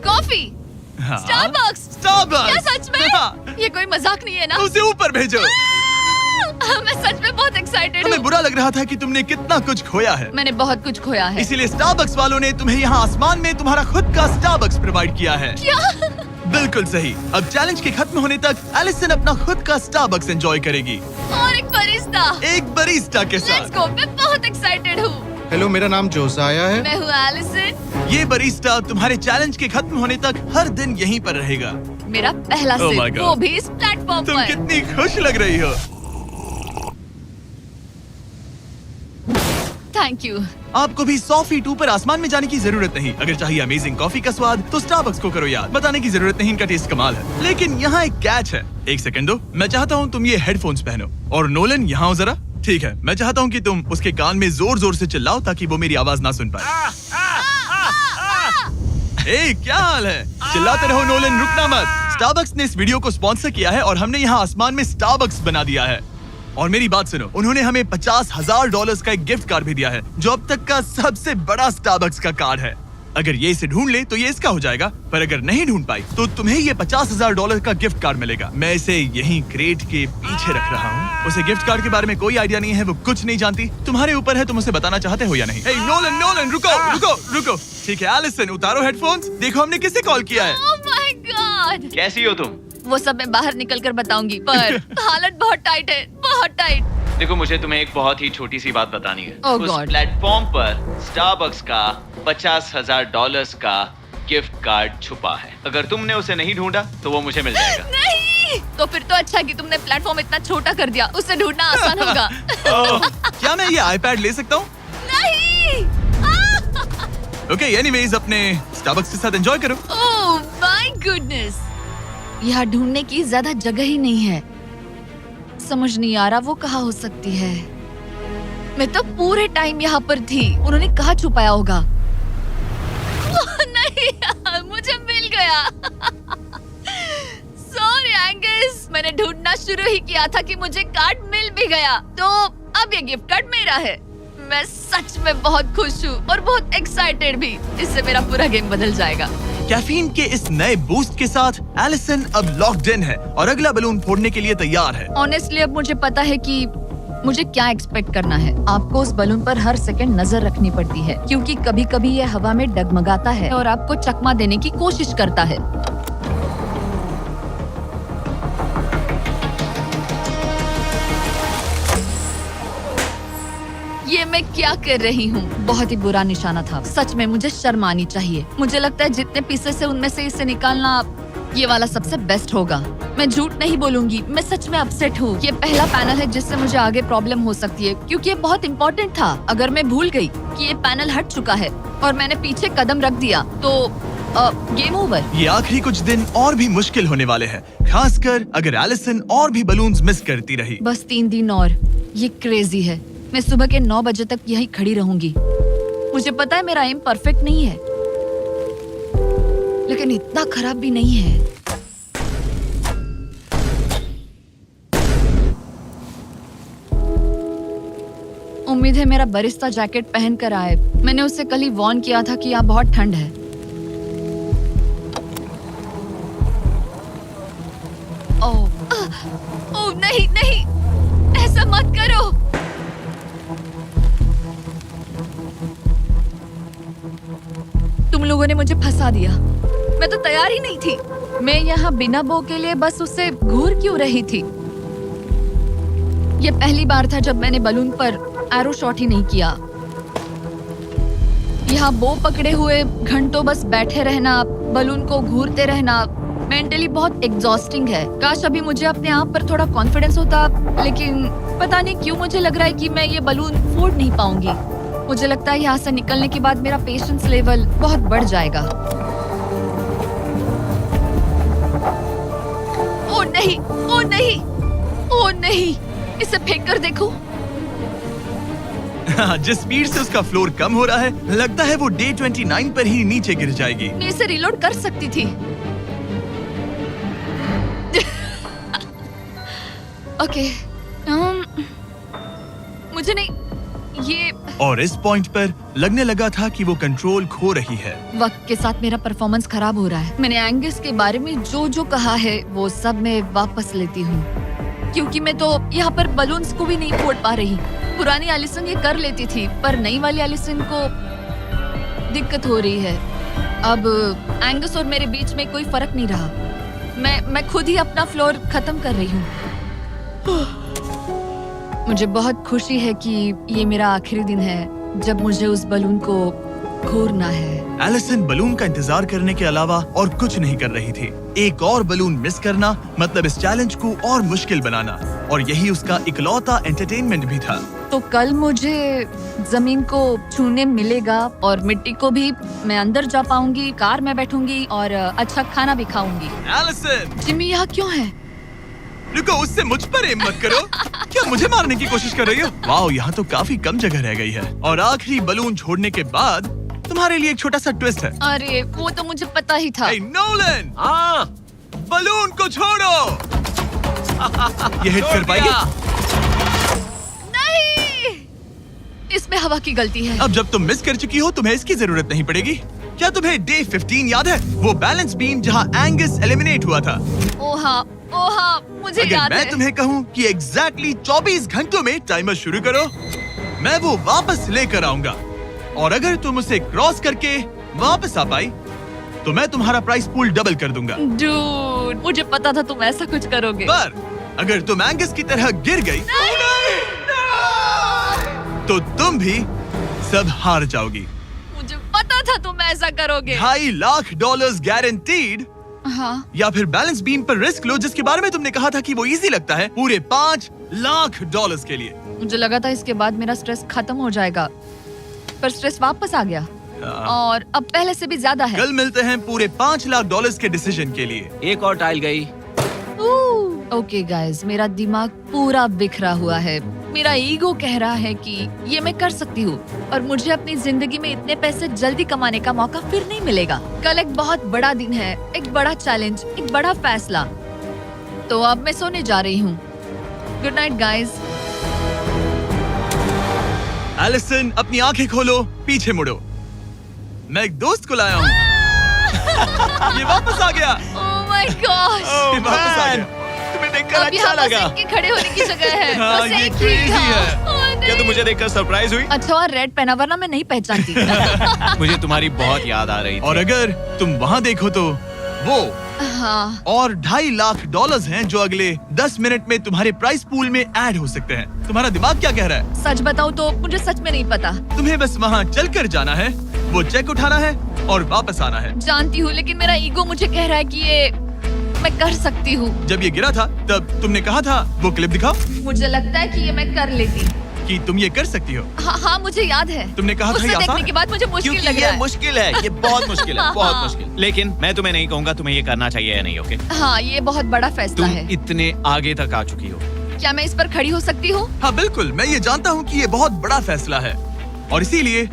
कॉफी। हाँ? स्टारबक्स। स्टारबक्स। क्या सच में? हाँ। ये कोई मजाक नहीं है ना? उसे ऊपर भेजो। मैं सच में बहुत एक्साइटेड हमें हूँ। बुरा लग रहा था कि तुमने कितना कुछ खोया है। मैंने बहुत कुछ खोया है। इसीलिए स्टारबक्स वालों ने तुम्हें यहाँ आसमान में तुम्हारा खुद का स्टारबक्स प्रोवाइड किया है। क्या? बिल्कुल सही। अब चैलेंज के खत्म होने तक एलिसन अपना खुद का स्टारबक्स एंजॉय करेगी, और एक बरिस्ता। एक बरिस्टा के लेट्स साथ। गो, मैं बहुत एक्साइटेड हूँ। हेलो, मेरा नाम जोसाया है। मैं हूँ एलिसन। ये बरिस्टा तुम्हारे चैलेंज के खत्म होने तक हर दिन यहीं पर रहेगा। मेरा पहला Oh my सिप, God. वो भी इस प्लेटफॉर्म तुम पर। कितनी खुश लग रही हो। Thank you. आपको भी 100 फीट ऊपर आसमान में जाने की जरूरत नहीं। अगर चाहिए अमेजिंग कॉफी का स्वाद तो स्टारबक्स को करो याद। बताने की जरूरत नहीं, इनका टेस्ट कमाल है। लेकिन यहाँ एक कैच है। एक सेकंड दो, मैं चाहता हूँ तुम ये हेडफोन्स पहनो। और नोलन, यहाँ हो जरा। ठीक है, मैं चाहता हूँ कि तुम उसके कान में जोर जोर से चिल्लाओ ताकि वो मेरी आवाज ना सुन पाए। ए, क्या हाल है? चिल्लाते रहो नोलन, रुकना मत। स्टारबक्स ने इस वीडियो को स्पॉन्सर किया है और हमने यहाँ आसमान में स्टारबक्स बना दिया है। और मेरी बात सुनो, उन्होंने हमें $50,000 का एक गिफ्ट कार्ड भी दिया है, जो अब तक का सबसे बड़ा स्टारबक्स का कार्ड है। अगर ये इसे ढूंढ ले तो ये इसका हो जाएगा, पर अगर नहीं ढूंढ पाई तो तुम्हें ये $50,000 का गिफ्ट कार्ड मिलेगा। मैं इसे यहीं क्रेट के पीछे रख रहा हूँ। उसे गिफ्ट कार्ड के बारे में कोई आइडिया नहीं है, वो कुछ नहीं जानती। तुम्हारे ऊपर है, तुम उसे बताना चाहते हो या नहीं। ए, नोलन, नोलन, रुको रुको रुको। ठीक है एलिसन, उतारो हेडफोन्स। देखो हमने किसे कॉल किया है। Oh my God. कैसी हो तुम? वो सब मैं बाहर निकल कर बताऊंगी, पर हालत बहुत टाइट है, बहुत टाइट। देखो, मुझे तुम्हें एक बहुत ही छोटी सी बात बतानी है। Oh उस God. प्लेटफॉर्म पर स्टारबक्स का $50,000 का गिफ्ट कार्ड छुपा है। अगर तुमने उसे नहीं ढूंढा तो वो मुझे मिल जाएगा। नहीं, तो फिर तो अच्छा कि तुमने प्लेटफॉर्म इतना छोटा कर दिया, उसे ढूंढना आसान होगा। ओह, क्या मैं ये आईपैड ले सकता हूँ? नहीं। ओके, एनीवेज अपने स्टारबक्स के साथ एंजॉय करो। ओह माय गुडनेस, यहाँ ढूंढने की ज्यादा जगह ही नहीं है। समझ नहीं आ रहा वो कहाँ हो सकती है। मैं तो पूरे टाइम यहाँ पर थी, उन्होंने कहाँ छुपाया होगा। नहीं, मुझे मिल गया। सॉरी एंगस, मैंने ढूंढना शुरू ही किया था कि मुझे कार्ड मिल भी गया, तो अब ये गिफ्ट कार्ड मेरा है। मैं सच में बहुत खुश हूँ और बहुत एक्साइटेड भी। इससे मेरा पूरा गेम बदल जाएगा। कैफीन के इस नए बूस्ट के साथ एलिसन अब लॉक्ड इन है और अगला बलून फोड़ने के लिए तैयार है। ऑनेस्टली अब मुझे पता है कि मुझे क्या एक्सपेक्ट करना है। आपको उस बलून पर हर सेकंड नजर रखनी पड़ती है, क्योंकि कभी कभी ये हवा में डगमगाता है और आपको चकमा देने की कोशिश करता है। ये मैं क्या कर रही हूँ? बहुत ही बुरा निशाना था। सच में मुझे शर्म आनी चाहिए। मुझे लगता है जितने पीसेस है उनमें से इसे निकालना ये वाला सबसे बेस्ट होगा। मैं झूठ नहीं बोलूंगी, मैं सच में अपसेट हूँ। ये पहला पैनल है जिससे मुझे आगे प्रॉब्लम हो सकती है, क्योंकि ये बहुत इम्पोर्टेंट था। अगर मैं भूल गई कि ये पैनल हट चुका है और मैंने पीछे कदम रख दिया तो गेम ओवर। ये आखिरी कुछ दिन और भी मुश्किल होने वाले हैं, खासकर अगर एलिसन और भी बलून्स मिस करती रही। बस 3 दिन और। ये क्रेजी है। मैं सुबह के 9 बजे तक यहीं खड़ी रहूंगी। मुझे पता है मेरा एम परफेक्ट नहीं है, लेकिन इतना खराब भी नहीं है। उम्मीद है मेरा बरिस्ता जैकेट पहन कर आए। मैंने उससे कल ही वार्न किया था कि यहाँ बहुत ठंड है। ओह नहीं नहीं, ऐसा मत करो। तुम लोगों ने मुझे फंसा दिया। मैं तो तैयार ही नहीं थी। मैं यहाँ बिना बो के लिए बस उससे घूर क्यों रही थी? ये पहली बार था जब मैंने बलून पर एरो शॉट ही नहीं किया। यहाँ बो पकड़े हुए घंटों बस बैठे रहना, बलून को घूरते रहना मेंटली बहुत एग्जॉस्टिंग है। काश अभी मुझे अपने आप पर थोड़ा कॉन्फिडेंस होता, लेकिन पता नहीं क्यों मुझे लग रहा है कि मैं ये बलून फोड़ नहीं पाऊंगी। मुझे लगता है यहाँ से निकलने के बाद मेरा पेशेंस लेवल बहुत बढ़ जाएगा। ओ नहीं, ओ नहीं, ओ नहीं, इसे फेंक कर देखो। जिस स्पीड से उसका फ्लोर कम हो रहा है, लगता है वो डे 29 पर ही नीचे गिर जाएगी। मैं इसे रिलोड कर सकती थी। ओके, मुझे नहीं ये। और इस पॉइंट पर लगने लगा था कि वो कंट्रोल खो रही है। वक्त के साथ मेरा परफॉर्मेंस खराब हो रहा है। मैंने एंगस के बारे में जो जो कहा है वो सब मैं वापस लेती हूँ, क्योंकि मैं तो यहाँ पर बलून्स को भी नहीं फोड़ पा रही। पुरानी एलिसन ये कर लेती थी, पर नई वाली एलिसन को दिक्कत हो रही है। अब एंगस और मेरे बीच में कोई फर्क नहीं रहा। मैं खुद ही अपना फ्लोर खत्म कर रही हूँ। मुझे बहुत खुशी है कि ये मेरा आखिरी दिन है जब मुझे उस बलून को घूरना है। एलिसन बलून का इंतजार करने के अलावा और कुछ नहीं कर रही थी। एक और बलून मिस करना मतलब इस चैलेंज को और मुश्किल बनाना, और यही उसका इकलौता एंटरटेनमेंट भी था। तो कल मुझे जमीन को छूने मिलेगा और मिट्टी को भी। मैं अंदर जा पाऊंगी, कार में बैठूंगी और अच्छा खाना भी खाऊंगी। एलिसन, जिमी यहाँ क्यों है? रुको, उससे मुझ पर एम मत करो। क्या मुझे मारने की कोशिश कर रही हो? वाओ, यहाँ तो काफी कम जगह रह गई है। और आखिरी बलून छोड़ने के बाद तुम्हारे लिए एक छोटा सा ट्विस्ट है। अरे वो तो मुझे पता ही था। Hey, नोलन, हाँ, बलून को छोड़ो। ये हिट कर पाएगी? नहीं, इसमें हवा की गलती है। अब जब तुम मिस कर चुकी हो, तुम्हें इसकी जरूरत नहीं पड़ेगी। क्या तुम्हें डे 15 याद है? वो बैलेंस बीम जहाँ एंगस एलिमिनेट हुआ था। ओ हाँ, मुझे अगर याद मैं है। तुम्हें कहूँ कि एग्जैक्टली 24 घंटों में टाइमर शुरू करो, मैं वो वापस लेकर आऊंगा। और अगर तुम उसे क्रॉस करके वापस आ पाई, तो मैं तुम्हारा प्राइस पूल डबल कर दूंगा। डूड, मुझे पता था तुम ऐसा कुछ करोगे। पर अगर तुम एंगस की तरह गिर गई, तो तुम भी सब हार जाओगी। मुझे पता था तुम ऐसा करोगे। $2.5 लाख गारंटीड। हाँ, या फिर बैलेंस बीम पर रिस्क लो, जिसके बारे में तुमने कहा था कि वो इजी लगता है, पूरे $5 लाख के लिए। मुझे लगा था इसके बाद मेरा स्ट्रेस खत्म हो जाएगा, पर स्ट्रेस वापस आ गया और अब पहले से भी ज्यादा है। कल मिलते हैं पूरे $5 लाख के डिसीजन के लिए। एक और टाइल गई। ओके गाइस, मेरा दिमाग पूरा बिखरा हुआ है। मेरा ईगो कह रहा है कि ये मैं कर सकती हूँ और मुझे अपनी जिंदगी में इतने पैसे जल्दी कमाने का मौका फिर नहीं मिलेगा। कल एक बहुत बड़ा दिन है, एक बड़ा चैलेंज, एक बड़ा फैसला। तो अब मैं सोने जा रही हूँ। Good night guys. एलिसन, अपनी आंखें खोलो, पीछे मुड़ो। मैं एक दोस्त को लाया हूँ। ये वापस आ गया। ओह माय गॉश। ये वापस आ गया। तुम्हें देखकर अब अच्छा यहाँ बस लगा। इनके खड़े होने की जगह है। हाँ, बस ये एक ही crazy था। है। ओह, नहीं। क्या तुम मुझे देखकर सरप्राइज हुई? अच्छा और रेड पहना, वरना मैं नहीं पहचानती। मुझे तुम्हारी बहुत याद आ रही थी। और अगर तुम वहाँ देखो तो वो हाँ, और $2.5 लाख हैं जो अगले 10 मिनट में तुम्हारे प्राइस पूल में ऐड हो सकते हैं। तुम्हारा दिमाग क्या कह रहा है? सच बताऊँ तो मुझे सच में नहीं पता। तुम्हें बस वहाँ चलकर जाना है, वो चेक उठाना है और वापस आना है। जानती हूँ, लेकिन मेरा ईगो मुझे कह रहा है कि ये मैं कर सकती हूँ। जब ये गिरा था तब तुमने कहा था, वो क्लिप दिखाओ, मुझे लगता है कि ये मैं कर लेती। कि तुम ये कर सकती हो। हाँ, मुझे याद है। तुमने कहा था उसे ये आसान देखने है। के बाद मुझे मुश्किल क्योंकि लग ये रहा है। मुश्किल है, ये बहुत मुश्किल है, बहुत हाँ। मुश्किल। लेकिन मैं तुम्हें नहीं कहूंगा तुम्हें ये करना चाहिए या नहीं, ओके? हाँ, ये बहुत बड़ा फैसला तुम है। इतने आगे तक आ चुकी हो। क्या मैं इस पर खड़ी हो सकती हूँ? हाँ बिल्कुल, मैं ये जानता हूँ कि ये बहुत बड़ा फैसला है और इसीलिए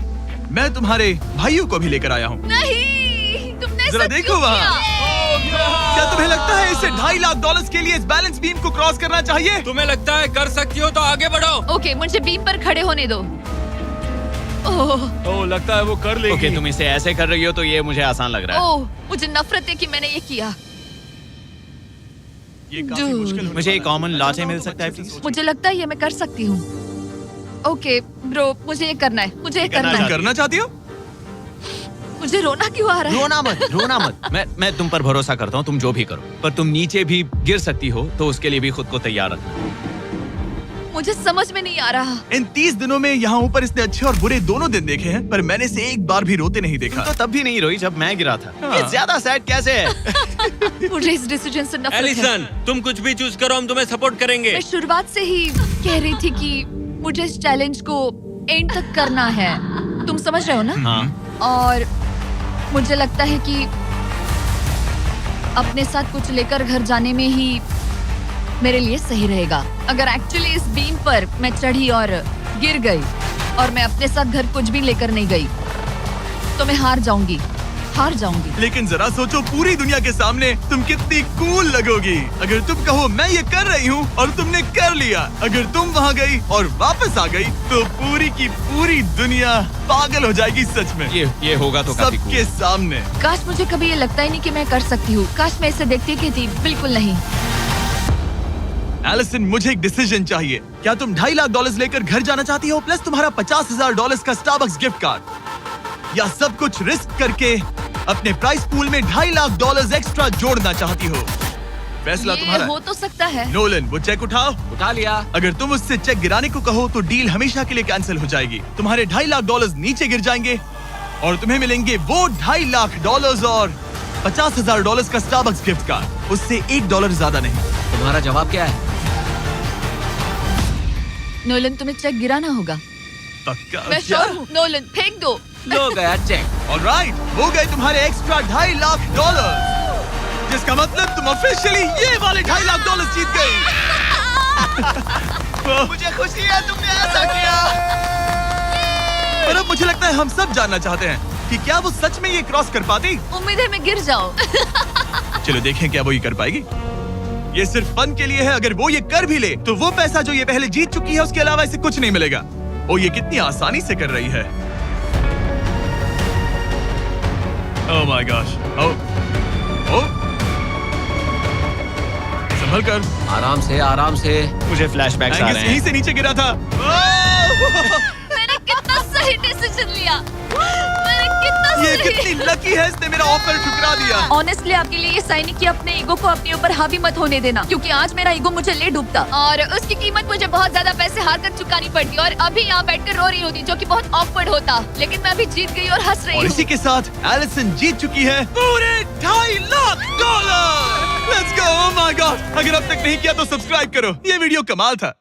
मैं तुम्हारे भाइयों को भी लेकर आया हूँ। नहीं, तुमने जरा सब देखो क्यों वहाँ। किया? क्या तुम्हें लगता है इसे $2.5 लाख के लिए इस बैलेंस बीम को क्रॉस करना चाहिए? तुम्हें लगता है कर सकती हो तो आगे बढ़ो। ओके, मुझे बीम पर खड़े होने दो। ओह, ओह, लगता है वो कर लेगी। ओके, तुम इसे ऐसे कर रही हो तो ये मुझे आसान लग रहा है। ओह, मुझे नफरत है कि मैंने ये किया। ये काफी Dude. मुश्किल होने मुझे एक वाला है। कॉमन लॉटे मिल सकता है प्लीज? मुझे लगता है ये मैं कर सकती हूँ। ओके ब्रो, मुझे ये करना है, मुझे ये करना करना है। तुम करना चाहती हो? मुझे रोना क्यों आ रहा है? रोना मत। मैं तुम पर भरोसा करता हूँ, तुम जो भी करो, पर तुम नीचे भी गिर सकती हो, तो उसके लिए भी खुद को तैयार रखना। मुझे समझ में नहीं आ रहा। इन 30 दिनों में यहाँ ऊपर इसने अच्छे और बुरे दोनों दिन देखे हैं, पर मैंने इसे एक बार भी रोते नहीं देखा। तो तब भी नहीं रोई जब मैं गिरा था। हाँ। ये ज्यादा सैड कैसे है? मुझे इस डिसीजन से नफरत है। एलिसन, तुम कुछ भी चूज करो, हम तुम्हें सपोर्ट करेंगे। मैं शुरुआत से ही कह रही थी कि मुझे इस चैलेंज को एंड तक करना है। तुम समझ रहे हो ना? हाँ। और मुझे लगता है कि अपने साथ कुछ लेकर घर जाने में ही मेरे लिए सही रहेगा। अगर एक्चुअली इस बीम पर मैं चढ़ी और गिर गई और मैं अपने साथ घर कुछ भी लेकर नहीं गई, तो मैं हार जाऊंगी। लेकिन जरा सोचो, पूरी दुनिया के सामने तुम कितनी कूल लगोगी अगर तुम कहो मैं ये कर रही हूँ और तुमने कर लिया। अगर तुम वहाँ गई और वापस आ गई तो पूरी की पूरी दुनिया पागल हो जाएगी। सच में ये होगा तो काफी सबके सामने। काश मुझे कभी ये लगता ही नहीं कि मैं कर सकती हूँ। काश मैं इसे देखती कि थी। बिल्कुल नहीं। एलिसन, मुझे एक डिसीजन चाहिए। क्या तुम $2.5 लाख लेकर घर जाना चाहती हो प्लस तुम्हारा $50,000 का स्टारबक्स गिफ्ट कार्ड, या सब कुछ रिस्क करके अपने प्राइस पूल में $2.5 लाख एक्स्ट्रा जोड़ना चाहती हो? फैसला ये तुम्हारा। हो तो सकता है। नोलन, वो चेक उठाओ। उठा लिया। अगर तुम उससे चेक गिराने को कहो तो डील हमेशा के लिए कैंसिल हो जाएगी। तुम्हारे $2.5 लाख नीचे गिर जाएंगे और तुम्हें मिलेंगे वो $2.5 लाख और $50,000 का स्टारबक्स गिफ्ट कार्ड। उससे $1 ज्यादा नहीं। तुम्हारा जवाब क्या है? नोलन, तुम्हें चेक गिराना होगा। पक्का? मैं श्योर हूँ। नोलन, फेंक दो। लो गया चेक। ऑलराइट, हो गए तुम्हारे एक्स्ट्रा $2.5 लाख, जिसका मतलब तुम ऑफिशियली ये वाले $2.5 लाख जीत गई। मुझे खुशी है तुमने ऐसा किया। पर अब मुझे लगता है हम सब जानना चाहते हैं कि क्या वो सच में ये क्रॉस कर पाती। उम्मीद है मैं गिर जाऊं। चलो देखें क्या वो ये कर पाएगी। ये सिर्फ फन के लिए है। अगर वो ये कर भी ले तो वो पैसा जो ये पहले जीत चुकी है उसके अलावा इसे कुछ नहीं मिलेगा। ओ, ये कितनी आसानी से कर रही है। ओह माय गॉश। ओ संभल कर। आराम से। मुझे फ्लैशबैक्स आ एंगस रहे यहीं हैं। से नीचे गिरा था। मैंने कितना सही डिसीजन लिया। ये कितनी लकी है, इसने मेरा ऑफर ठुकरा दिया। ऑनेस्टली आपके लिए ये साइन कि अपने ईगो को अपने ऊपर हावी मत होने देना, क्योंकि आज मेरा ईगो मुझे ले डूबता और उसकी कीमत मुझे बहुत ज्यादा पैसे हार कर चुकानी पड़ती और अभी यहाँ बैठकर रो रही होती, जो कि बहुत ऑकवर्ड होता। लेकिन मैं अभी जीत गई और हंस रही और हूँ। इसी के साथ एलिसन जीत चुकी है पूरे $2.5 lakh. Let's go. Oh my God, अगर अब तक नहीं किया तो सब्सक्राइब करो। ये वीडियो कमाल था।